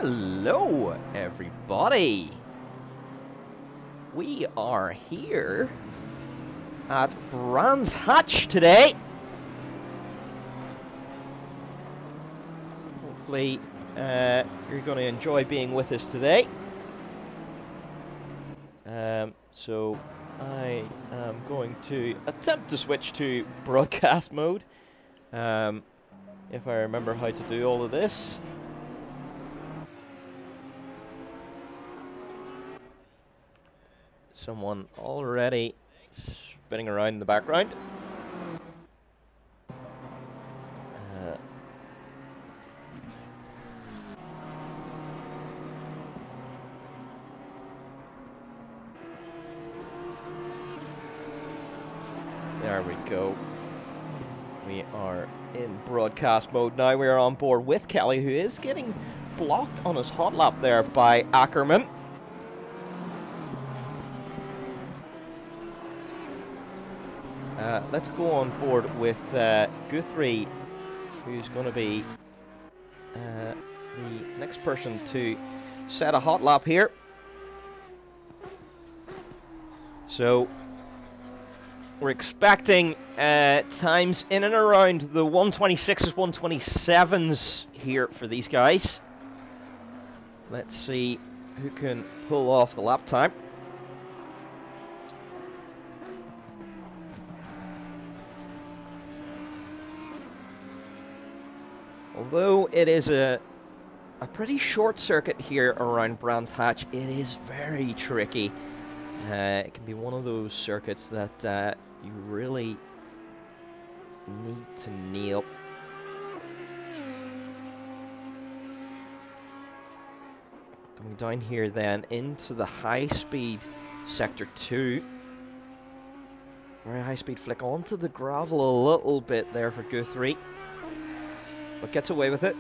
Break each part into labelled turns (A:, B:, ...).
A: Hello, everybody. We are here at Brands Hatch today. Hopefully, you're going to enjoy being with us today. So I am going to attempt to switch to broadcast mode. If I remember how to do all of this. Someone already spinning around in the background. There we go. We are in broadcast mode now. We are on board with Kelly, who is getting blocked on his hot lap there by Ackerman. Let's go on board with Guthrie, who's going to be the next person to set a hot lap here. So we're expecting times in and around the 126s, 127s here for these guys. Let's see who can pull off the lap time. Although it is a pretty short circuit here around Brands Hatch, it is very tricky. It can be one of those circuits that you really need to nail. Coming down here then into the high speed sector 2. Very high speed flick onto the gravel a little bit there for Guthrie. But gets away with it.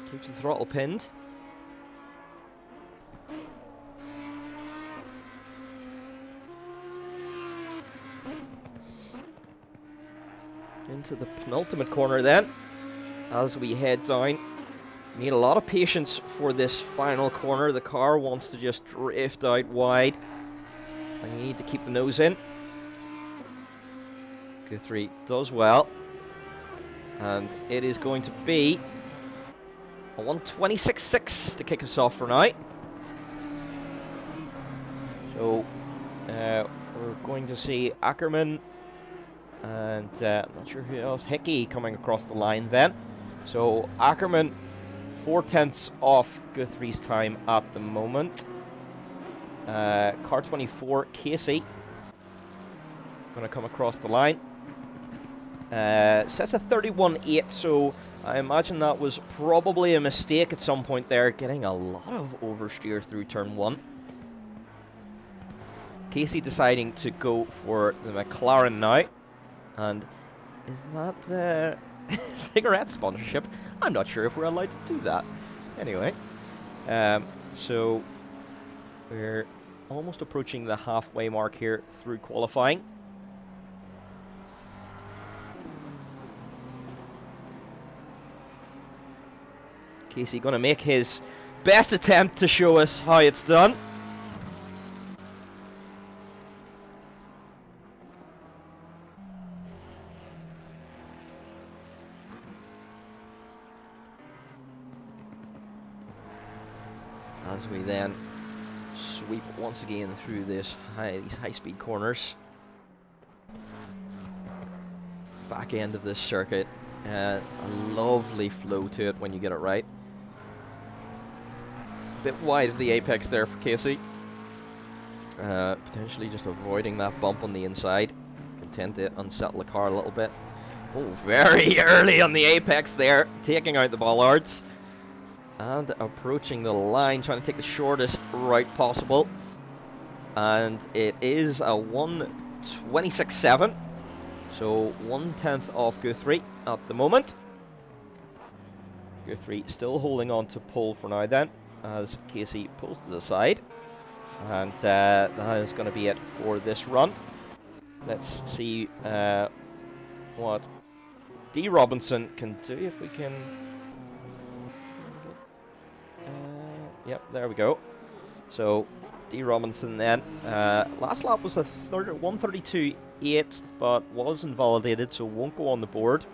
A: Keeps the throttle pinned. Into the penultimate corner then, as we head down. Need a lot of patience for this final corner. The car wants to just drift out wide, and you need to keep the nose in. Guthrie does well, and it is going to be a 126.6 to kick us off for now. So we're going to see Ackerman and I'm not sure who else, Hickey coming across the line then. So Ackerman 4/10 off Guthrie's time at the moment. Car 24, Casey, going to come across the line. Sets a 31.8, so I imagine that was probably a mistake at some point there, getting a lot of oversteer through turn 1. Casey deciding to go for the McLaren now. And is that the cigarette sponsorship? I'm not sure if we're allowed to do that. Anyway, so we're almost approaching the halfway mark here through qualifying. Casey going to make his best attempt to show us how it's done. As we then sweep once again through these high-speed corners. Back end of this circuit. A lovely flow to it when you get it right. Bit wide of the apex there for Casey. Potentially just avoiding that bump on the inside. Can tend to unsettle the car a little bit. Oh, very early on the apex there, taking out the bollards. And approaching the line, trying to take the shortest route possible. And it is a 126.7. So 1/10 off Guthrie at the moment. Guthrie still holding on to pole for now then, as Casey pulls to the side. And that is going to be it for this run. Let's see what D. Robinson can do, if we can Yep, there we go. So D Robinson then. Last lap was a 132.8, but was invalidated, so won't go on the board.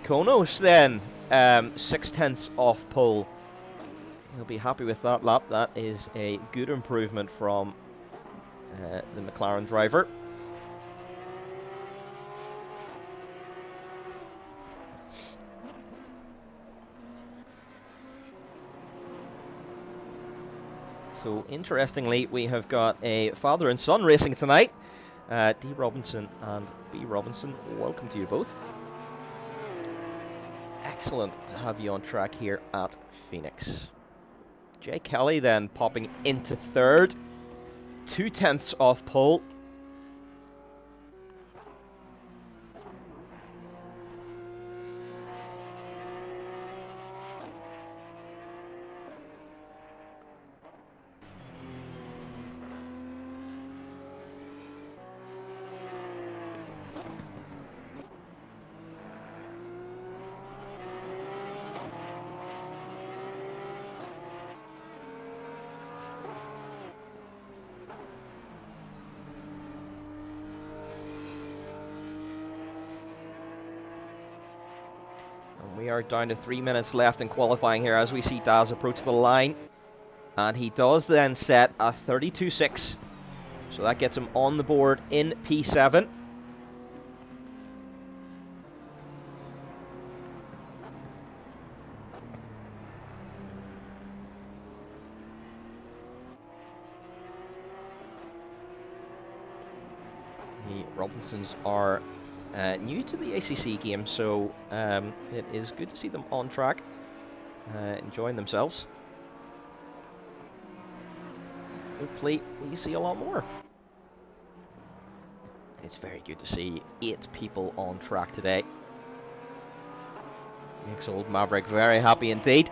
A: Konos then, 6/10 off pole. He'll be happy with that lap. That is a good improvement from the McLaren driver. So interestingly, we have got a father and son racing tonight. D Robinson and B Robinson, welcome to you both. Excellent to have you on track here at Phoenix. Jay Kelly then popping into third, 2/10 off pole. We are down to 3 minutes left in qualifying here as we see Daz approach the line. And he does then set a 32.6. So that gets him on the board in P7. The Robinsons are new to the ACC game, so it is good to see them on track, enjoying themselves. Hopefully we see a lot more. It's very good to see 8 people on track today. Makes old Maverick very happy indeed.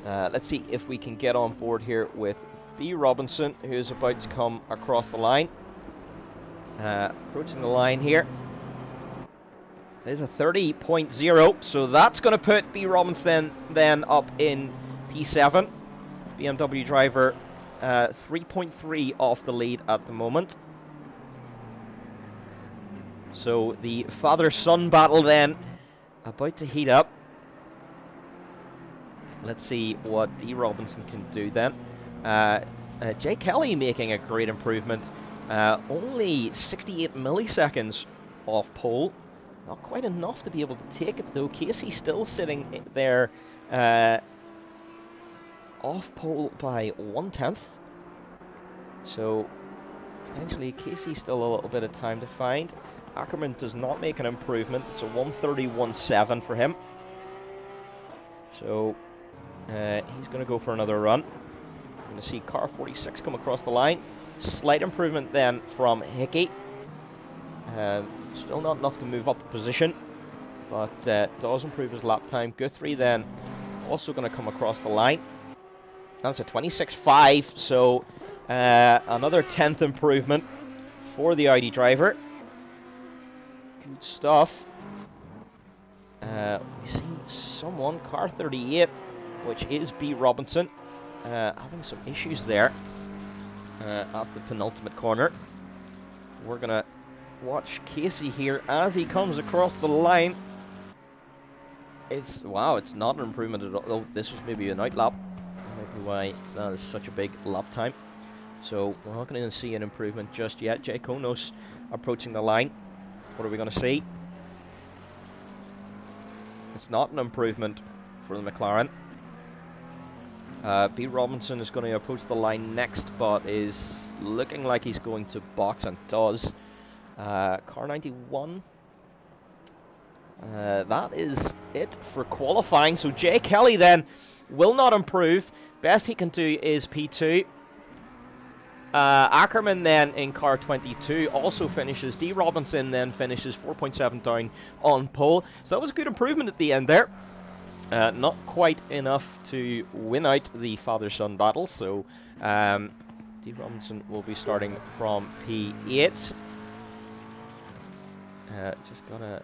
A: Let's see if we can get on board here with B Robinson, who is about to come across the line. Approaching the line here. There's a 30.0, so that's going to put B Robinson then up in P7. BMW driver 3.3 off the lead at the moment. So the father-son battle then about to heat up. Let's see what D Robinson can do then. Jay Kelly making a great improvement. Only 68 milliseconds off pole. Not quite enough to be able to take it though. Casey still sitting there off pole by 1/10. So potentially Casey still a little bit of time to find. Ackerman does not make an improvement. It's a 1:31.7 for him. So he's going to go for another run. We're going to see car 46 come across the line. Slight improvement then from Hickey. Still not enough to move up a position, but does improve his lap time. Guthrie then also going to come across the line. That's a 26.5, so another 10th improvement for the Audi driver. Good stuff. We see someone, car 38, which is B Robinson, having some issues there at the penultimate corner. We're going to watch Casey here as he comes across the line. It's not an improvement at all. Oh, this was maybe an outlap. That might be why that is such a big lap time. So we're not going to see an improvement just yet. Jay Konos approaching the line. What are we going to see? It's not an improvement for the McLaren. B Robinson is going to approach the line next, but is looking like he's going to box, and does. Car 91. That is it for qualifying. So Jay Kelly then will not improve. Best he can do is P2. Ackerman then in car 22 also finishes. D Robinson then finishes 4.7 down on pole. So that was a good improvement at the end there. Not quite enough to win out the father-son battle. So D Robinson will be starting from P8. Just gotta.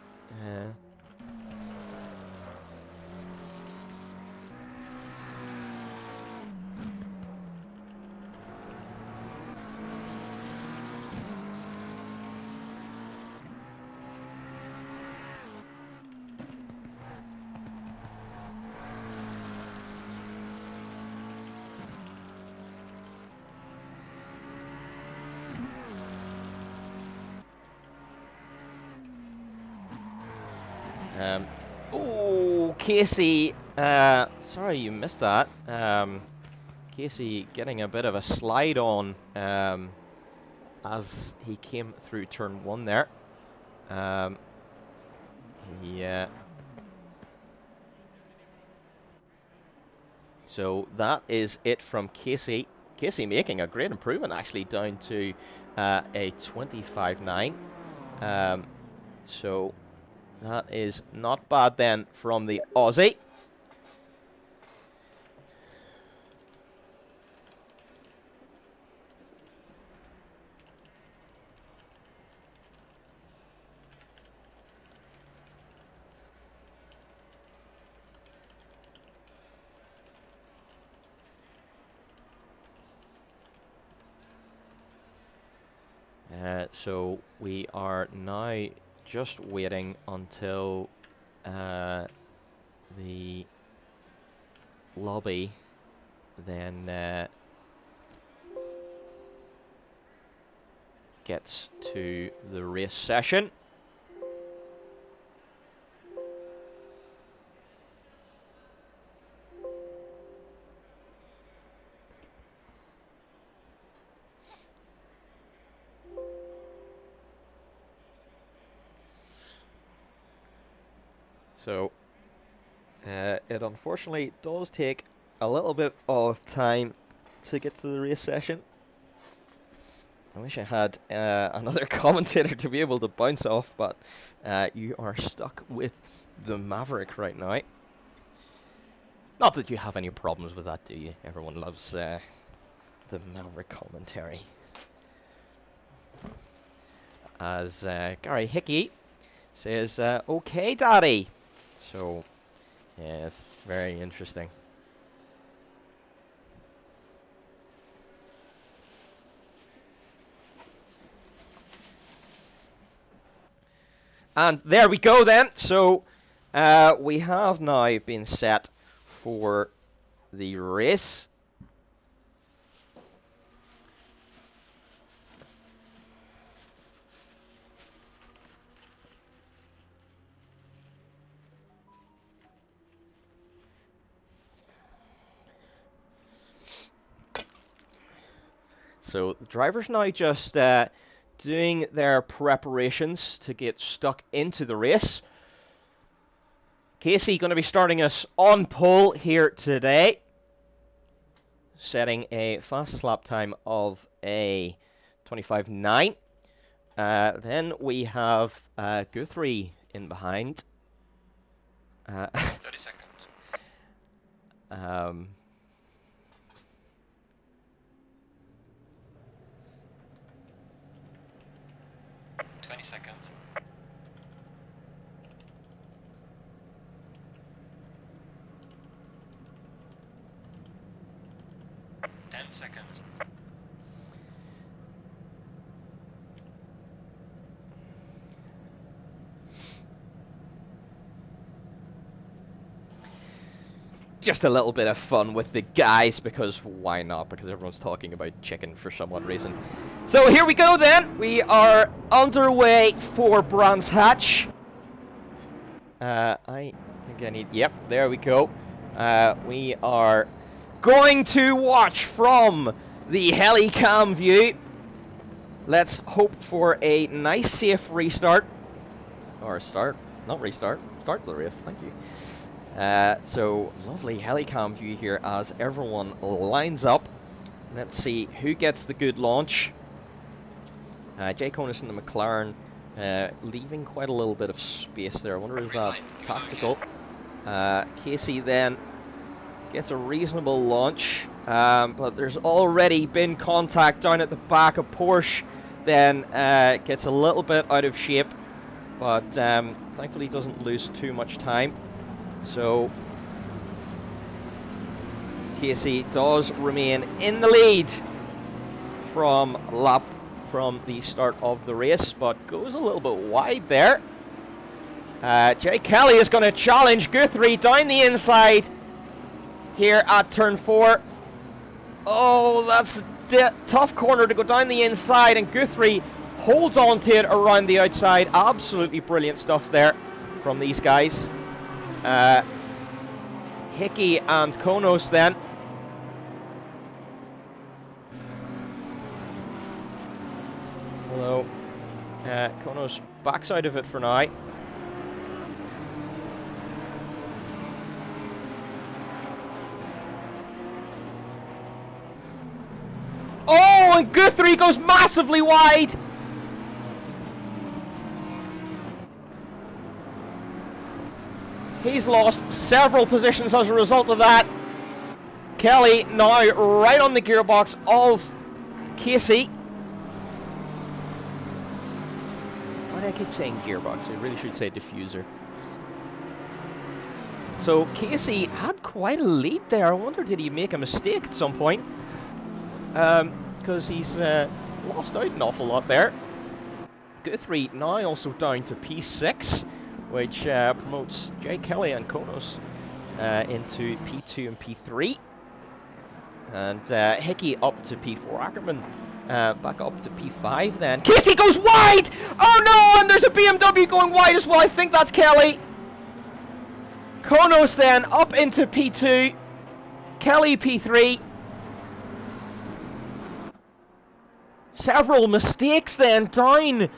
A: Oh, Casey. Sorry you missed that. Casey getting a bit of a slide on as he came through turn 1 there. Yeah. So that is it from Casey. Casey making a great improvement actually down to a 25.9. So that is not bad then from the Aussie. So we are now just waiting until the lobby then gets to the race session. So it unfortunately does take a little bit of time to get to the race session. I wish I had another commentator to be able to bounce off, but you are stuck with the Maverick right now. Not that you have any problems with that, do you? Everyone loves the Maverick commentary. As Gary Hickey says, okay, Daddy. So, yeah, it's very interesting. And there we go then. So, we have now been set for the race. So the drivers now just doing their preparations to get stuck into the race. Casey going to be starting us on pole here today, setting a fastest lap time of a 25.9. Then we have Guthrie in behind.
B: 30 seconds. 20 seconds. 10 seconds.
A: Just a little bit of fun with the guys, because why not? Because everyone's talking about chicken for some odd reason. So here we go then. We are underway for Brands Hatch. I think I need... Yep, there we go. We are going to watch from the helicam view. Let's hope for a nice, safe restart. Or start. Not restart. Start the race. Thank you. So, lovely helicam view here as everyone lines up. Let's see who gets the good launch. Jay Conus in the McLaren leaving quite a little bit of space there. I wonder if that's tactical. Casey then gets a reasonable launch, but there's already been contact down at the back of Porsche. Then gets a little bit out of shape. but thankfully doesn't lose too much time. So Casey does remain in the lead from the start of the race, but goes a little bit wide there. Jay Kelly is going to challenge Guthrie down the inside here at turn 4. Oh, that's a tough corner to go down the inside, and Guthrie holds on to it around the outside. Absolutely brilliant stuff there from these guys. Hickey and Konos then. Although Konos backs out of it for now. Oh, and Guthrie goes massively wide. He's lost several positions as a result of that. Kelly now right on the gearbox of Casey. Why do I keep saying gearbox? I really should say diffuser. So Casey had quite a lead there. I wonder, did he make a mistake at some point? Because he's lost out an awful lot there. Guthrie now also down to P6, which promotes Jay Kelly and Konos into P2 and P3. And Hickey up to P4. Ackerman back up to P5 then. Casey goes wide! Oh no, and there's a BMW going wide as well. I think that's Kelly. Konos then up into P2. Kelly P3. Several mistakes then down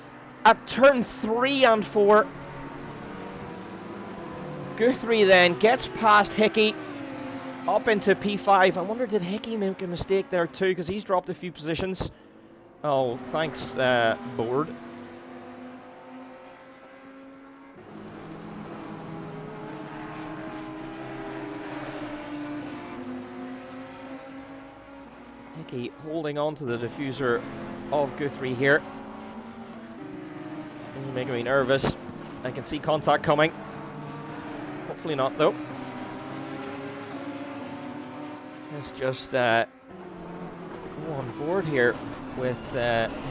A: at turn 3 and 4. Guthrie then gets past Hickey up into P5. I wonder, did Hickey make a mistake there too, because he's dropped a few positions. Oh, thanks, board. Hickey holding on to the diffuser of Guthrie here. This is making me nervous. I can see contact coming. Hopefully not, though. Let's just go on board here with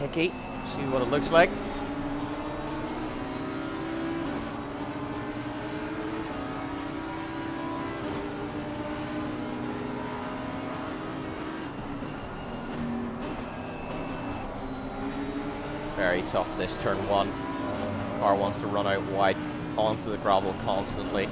A: Hickey, see what it looks like. Very tough this turn 1. Car wants to run out wide onto the gravel constantly.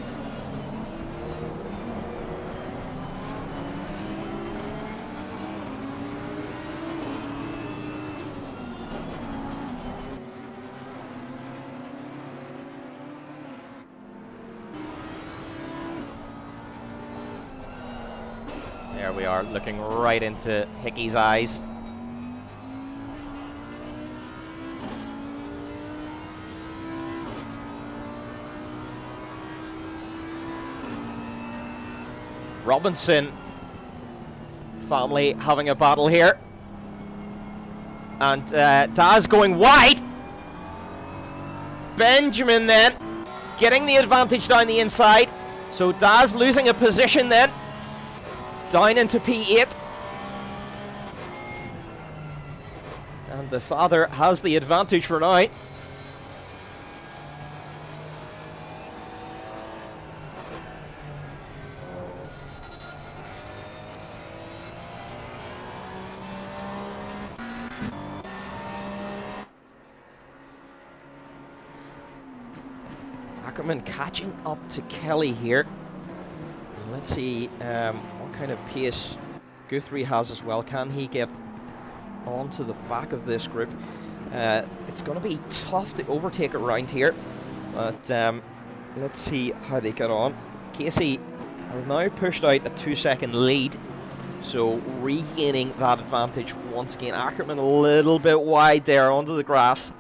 A: There we are, looking right into Hickey's eyes. Robinson family having a battle here. And Daz going wide. Benjamin then getting the advantage down the inside. So Daz losing a position then. Down into P8. And the father has the advantage for now. Ackerman catching up to Kelly here. Let's see what kind of pace Guthrie has as well. Can he get onto the back of this group? It's going to be tough to overtake around here, but let's see how they get on. Casey has now pushed out a 2-second lead, so regaining that advantage once again. Ackerman a little bit wide there onto the grass.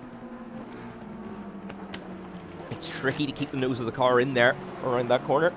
A: It's tricky to keep the nose of the car in there around that corner.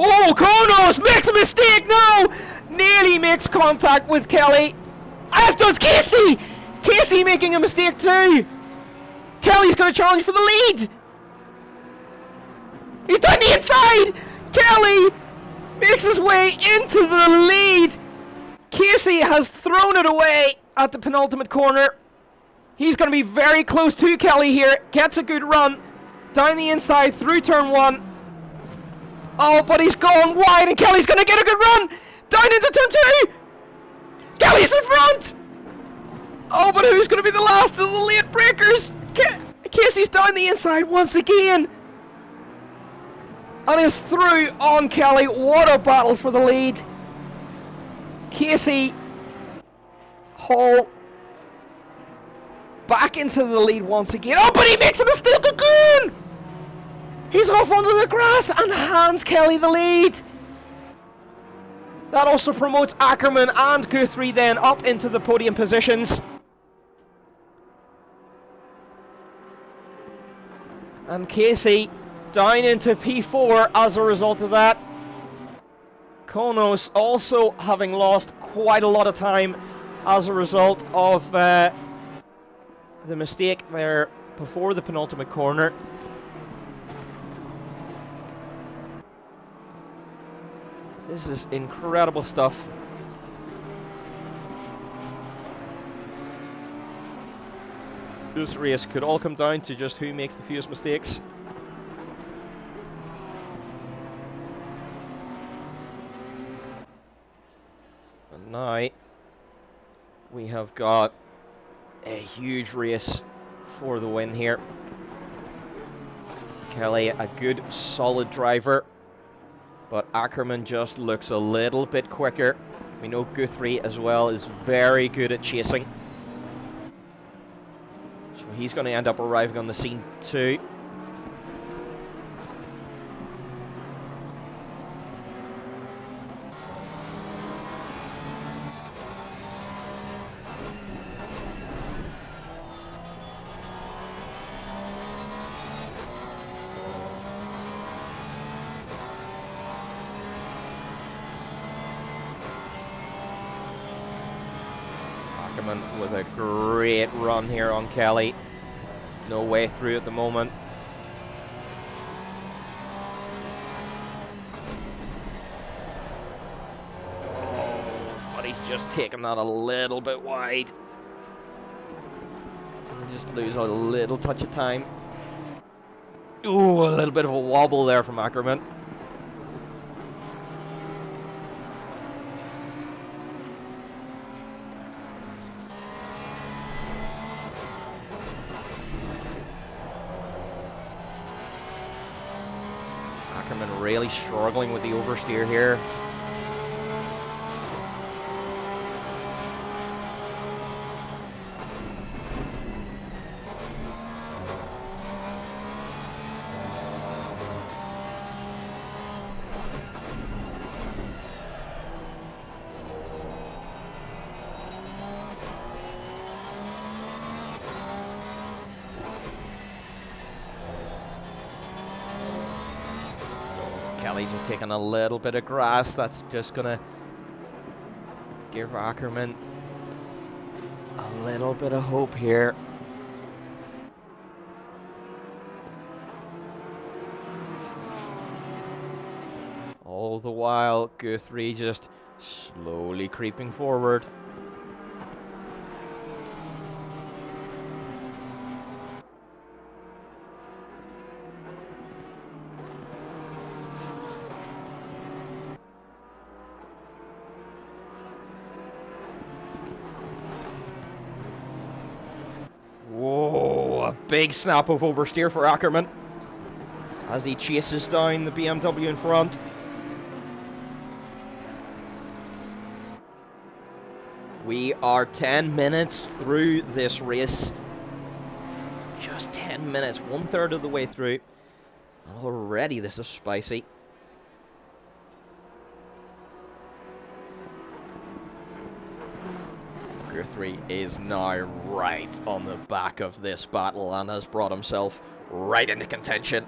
A: Oh, Konos makes a mistake now! Nearly makes contact with Kelly. As does Casey! Casey making a mistake too! Kelly's going to challenge for the lead! He's down the inside! Kelly makes his way into the lead! Casey has thrown it away at the penultimate corner. He's going to be very close to Kelly here. Gets a good run down the inside through turn 1. Oh, but he's gone wide and Kelly's going to get a good run down into turn 2! Kelly's in front! Oh, but who's going to be the last of the late breakers? Casey's down the inside once again. And is through on Kelly. What a battle for the lead. Casey Hall back into the lead once again. Oh, but he makes a mistake again! He's off onto the grass and hands Kelly the lead. That also promotes Ackerman and Guthrie then up into the podium positions. And Casey down into P4 as a result of that. Konos also having lost quite a lot of time as a result of the mistake there before the penultimate corner. This is incredible stuff. This race could all come down to just who makes the fewest mistakes. And now we have got a huge race for the win here. Kelly, a good solid driver, but Ackerman just looks a little bit quicker. We know Guthrie as well is very good at chasing. So he's going to end up arriving on the scene too. With a great run here on Kelly. No way through at the moment. Oh, but he's just taken that a little bit wide. And just lose a little touch of time. Ooh, a little bit of a wobble there from Ackerman. Really struggling with the oversteer here. Kelly just taking a little bit of grass. That's just gonna give Ackerman a little bit of hope here. All the while, Guthrie just slowly creeping forward. Big snap of oversteer for Ackerman as he chases down the BMW in front. We are 10 minutes through this race. Just 10 minutes, 1/3 of the way through. Already this is spicy. Guthrie is now right on the back of this battle and has brought himself right into contention.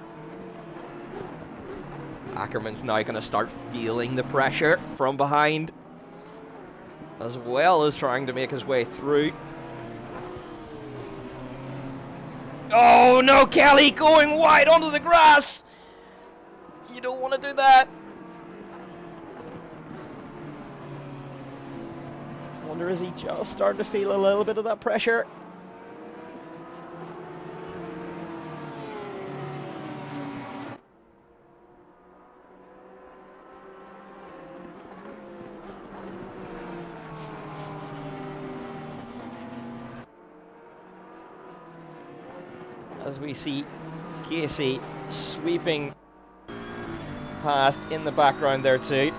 A: Ackerman's now going to start feeling the pressure from behind, as well as trying to make his way through. Oh no, Kelly going wide onto the grass! You don't want to do that. I wonder, is he just starting to feel a little bit of that pressure? As we see Casey sweeping past in the background there too.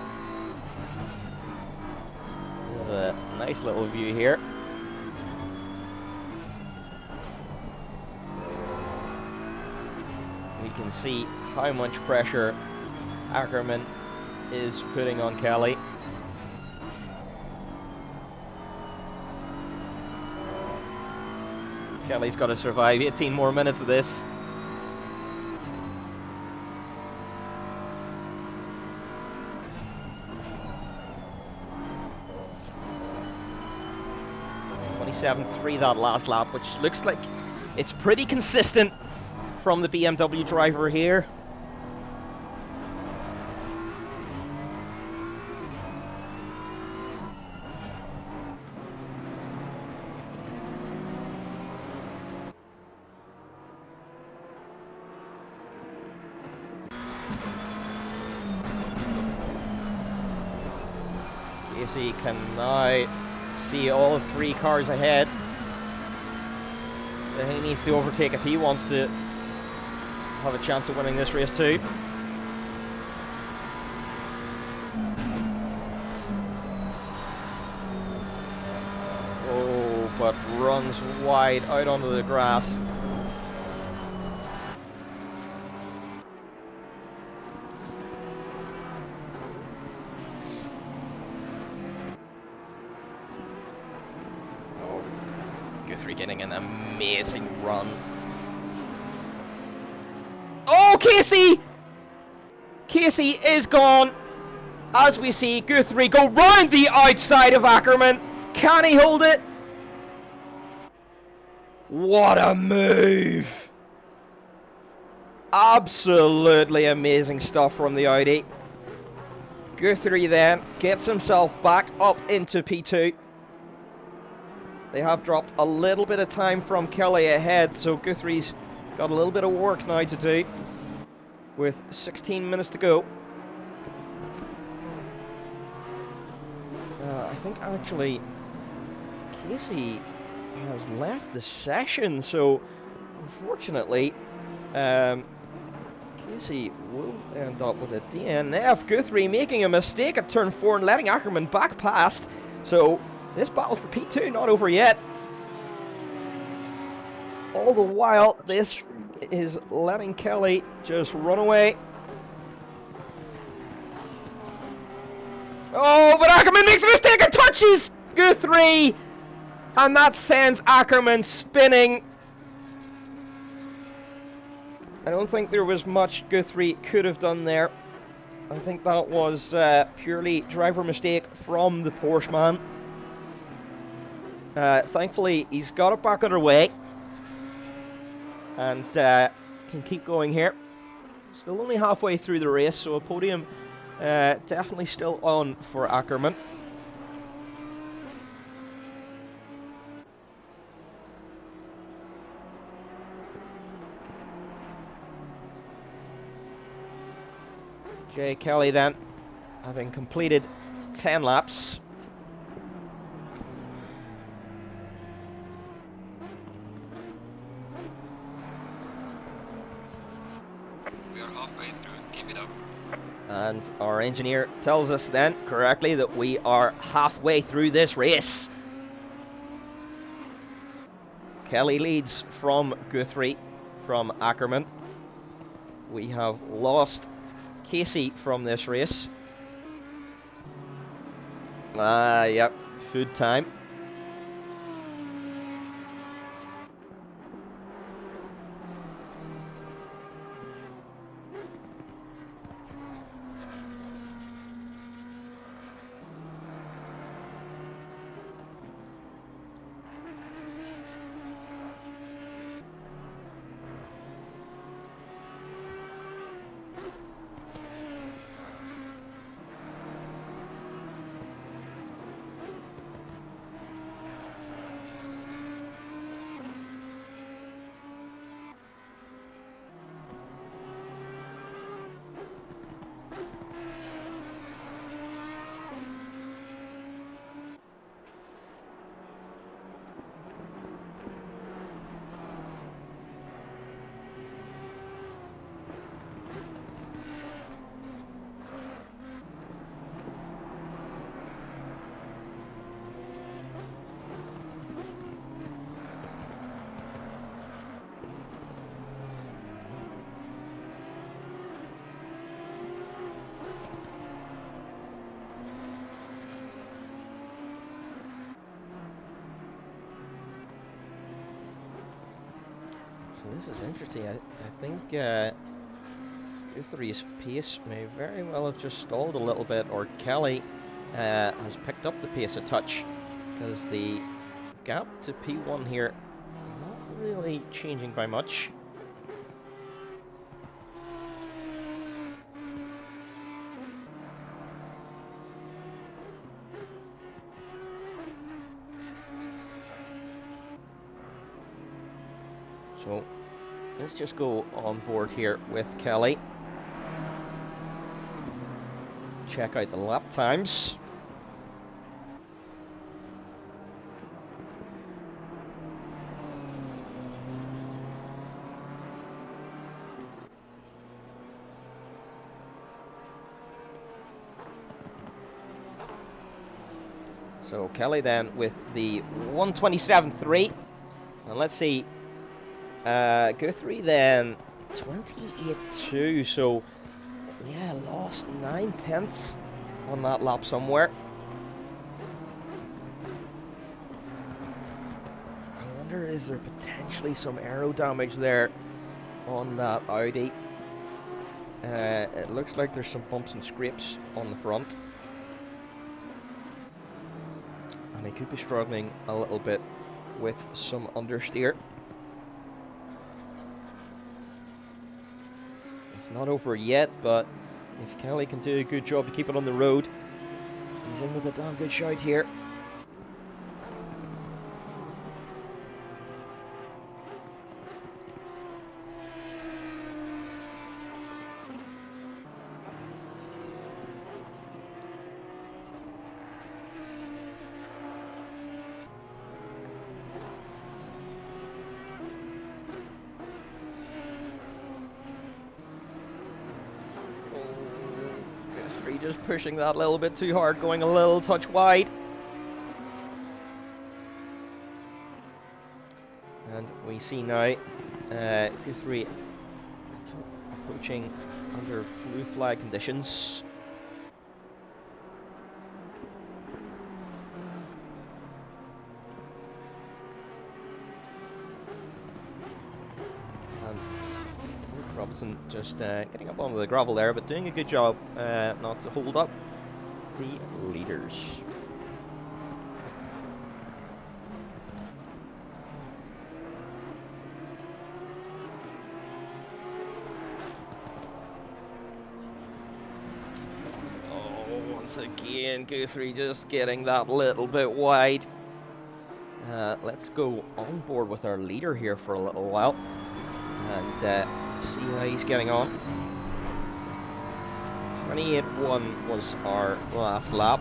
A: This is a nice little view here. We can see how much pressure Ackerman is putting on Kelly. Kelly's got to survive 18 more minutes of this. .27.3 that last lap, which looks like it's pretty consistent from the BMW driver here. Casey can now see all three cars ahead that he needs to overtake if he wants to have a chance of winning this race too. Oh, but runs wide out onto the grass. Guthrie getting an amazing run. Oh, Casey! Casey is gone. As we see Guthrie go round the outside of Ackerman. Can he hold it? What a move! Absolutely amazing stuff from the Audi. Guthrie then gets himself back up into P2. They have dropped a little bit of time from Kelly ahead, so Guthrie's got a little bit of work now to do with 16 minutes to go. I think actually Casey has left the session, so unfortunately Casey will end up with a DNF. Guthrie making a mistake at turn 4 and letting Ackerman back past, so this battle for P2 not over yet. All the while, this is letting Kelly just run away. Oh, but Ackerman makes a mistake and touches Guthrie! And that sends Ackerman spinning. I don't think there was much Guthrie could have done there. I think that was purely driver mistake from the Porsche man. Thankfully, he's got it back underway and can keep going here. Still only halfway through the race, so a podium definitely still on for Ackerman. Jay Kelly then, having completed 10 laps.
B: We are halfway through. Keep it up.
A: And our engineer tells us then correctly that we are halfway through this race. Kelly leads from Guthrie, from Ackerman. We have lost Casey from this race. Yep, food time. So this is interesting. I think Guthrie's pace may very well have just stalled a little bit, or Kelly has picked up the pace a touch, because the gap to P1 here not really changing by much. So let's just go on board here with Kelly. Check out the lap times. So Kelly then with the 1:27.3, and let's see, Guthrie then 28.2. So yeah, lost 9/10 on that lap somewhere. I wonder, is there potentially some aero damage there on that Audi? It looks like there's some bumps and scrapes on the front, and he could be struggling a little bit with some understeer. It's not over yet, but if Kelly can do a good job to keep it on the road, he's in with a damn good shout here. Just pushing that a little bit too hard, going a little touch wide. And we see now Guthrie approaching under blue flag conditions. Robinson just getting up onto the gravel there, but doing a good job not to hold up the leaders. Oh, once again, Guthrie just getting that little bit wide. Let's go on board with our leader here for a little while and see how he's getting on. 28.1 was our last lap.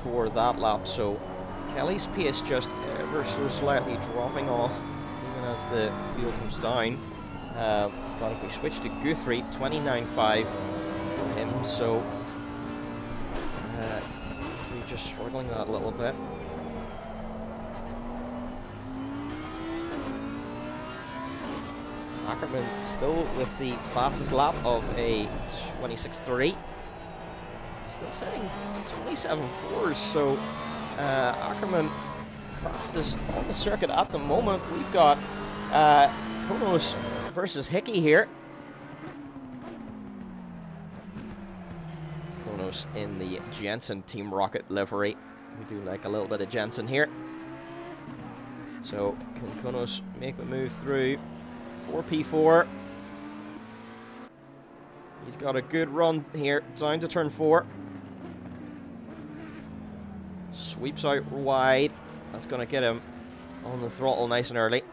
A: For that lap, so Kelly's pace just ever so slightly dropping off even as the field comes down, but if we switch to Guthrie, 29.5 for him, so Guthrie just struggling that a little bit. Ackerman still with the fastest lap of a 26.3. Still setting 27.4s, so Ackerman fastest on the circuit at the moment. We've got Konos versus Hickey here. Konos in the Jensen Team Rocket livery. We do like a little bit of Jensen here. So can Konos make a move through 4P4? He's got a good run here down to turn 4. Sweeps out wide. That's going to get him on the throttle nice and early.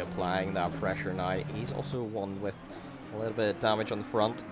A: applying that pressure now. He's also one with a little bit of damage on the front.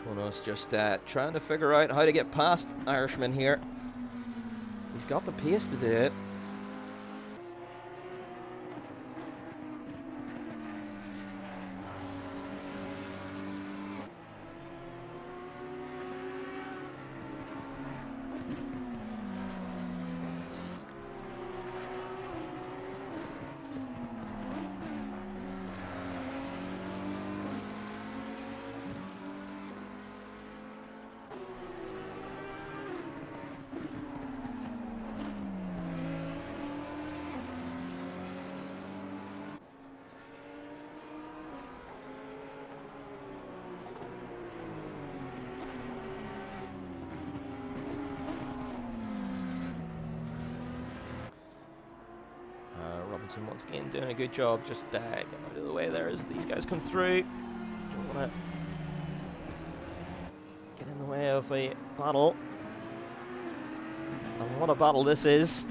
A: Kono's just trying to figure out how to get past Irishman here. He's got the pace to do it. Robinson once again doing a good job, just getting out of the way there as these guys come through. Don't want to get in the way of a battle. And what a battle this is.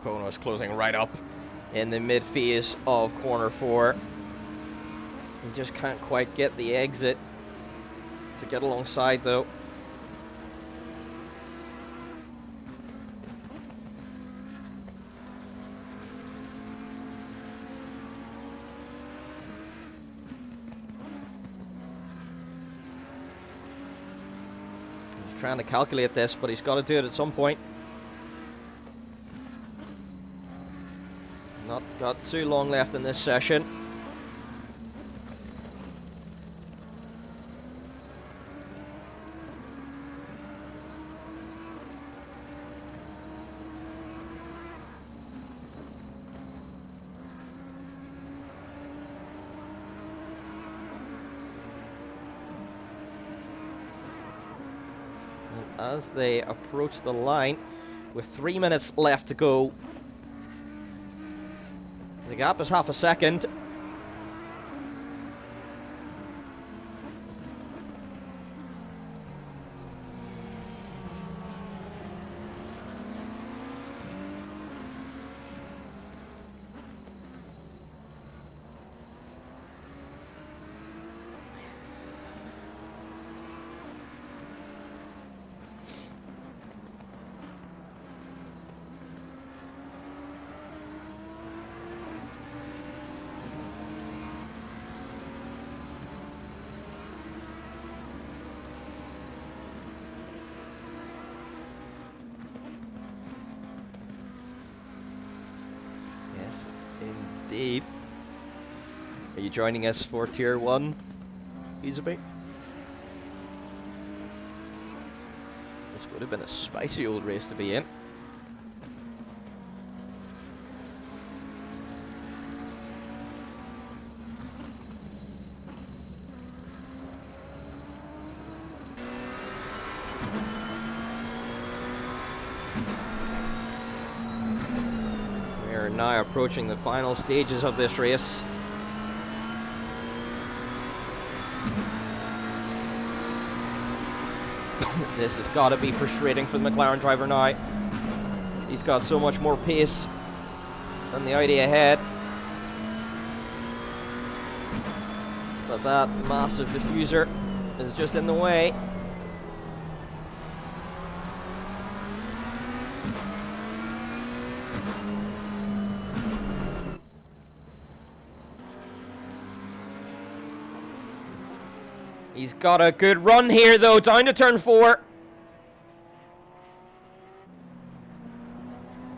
A: Kono's closing right up in the mid phase of corner 4. He just can't quite get the exit to get alongside though. He's trying to calculate this, but he's got to do it at some point. Not got too long left in this session. And as they approach the line, with 3 minutes left to go, the gap is half a second. indeed. Are you joining us for Tier 1, Izubi? This would have been a spicy old race to be in. We're now approaching the final stages of this race. This has got to be frustrating for the McLaren driver now. He's got so much more pace than the Audi ahead. But that massive diffuser is just in the way. He's got a good run here though, down to turn 4.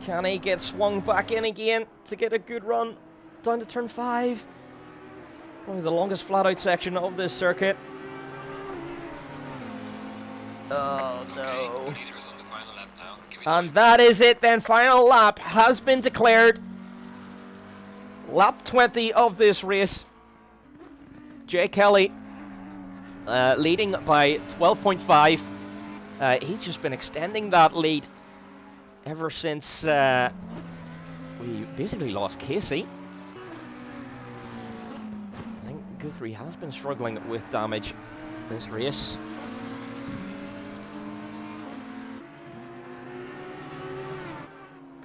A: Can he get swung back in again to get a good run down to turn 5? Probably the longest flat out section of this circuit. Oh no.
B: Okay, the leader is on the final lap now. Give it
A: And
B: time.
A: that is it then, final lap has been declared. Lap 20 of this race. Jay Kelly leading by 12.5. He's just been extending that lead ever since we basically lost Casey. I think Guthrie has been struggling with damage this race.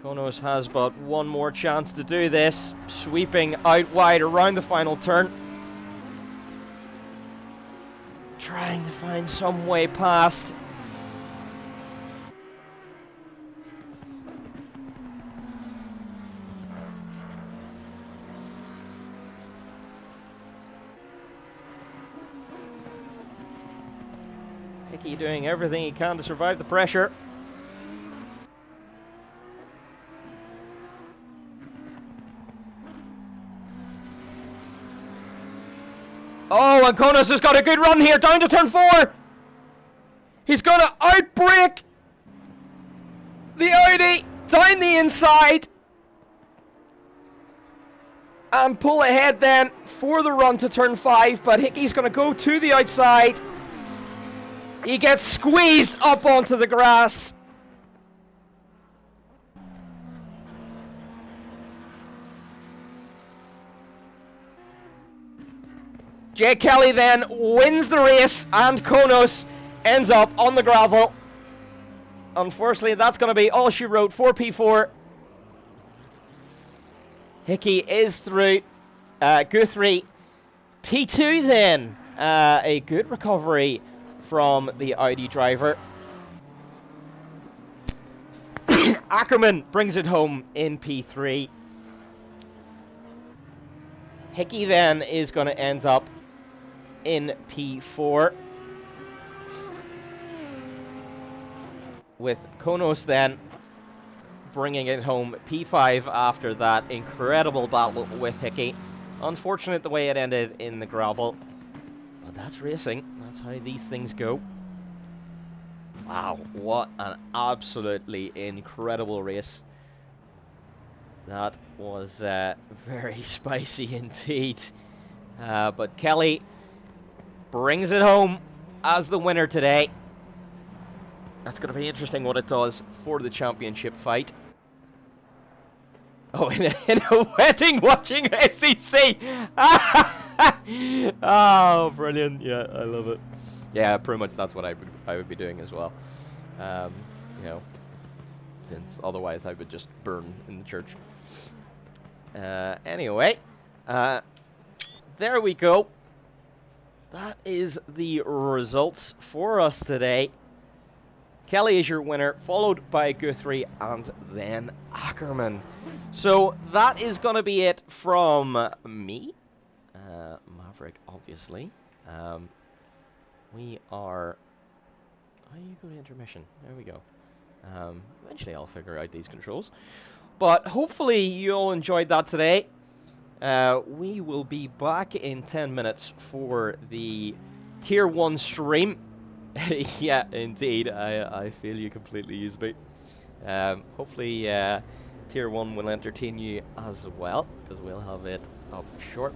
A: Konos has but one more chance to do this, sweeping out wide around the final turn. Trying to find some way past. Hickey doing everything he can to survive the pressure. Oh, and Konos has got a good run here, down to turn 4. He's going to outbrake the Audi down the inside and pull ahead then for the run to turn 5, but Hickey's going to go to the outside. He gets squeezed up onto the grass. Jay Kelly then wins the race and Konos ends up on the gravel. Unfortunately, that's going to be all she wrote for P4. Hickey is through. Guthrie P2 then. A good recovery from the Audi driver. Ackerman brings it home in P3. Hickey then is going to end up in P4. With Konos then bringing it home P5 after that incredible battle with Hickey. Unfortunate the way it ended in the gravel. But that's racing. That's how these things go. Wow, what an absolutely incredible race. That was very spicy indeed. But Kelly brings it home as the winner today. That's going to be interesting what it does for the championship fight. Oh, in a wedding watching SEC! Oh, brilliant. Yeah, I love it. Yeah, pretty much that's what I would be doing as well. You know, since otherwise I would just burn in the church. Anyway, there we go. That is the results for us today. Kelly is your winner, followed by Guthrie and then Ackerman. So that is going to be it from me. Maverick, obviously. We are... How do you go to intermission? There we go. Eventually I'll figure out these controls. But hopefully you all enjoyed that today. We will be back in 10 minutes for the Tier 1 stream. Yeah, indeed, I feel you completely, Usby. Hopefully, Tier 1 will entertain you as well, because we'll have it up short.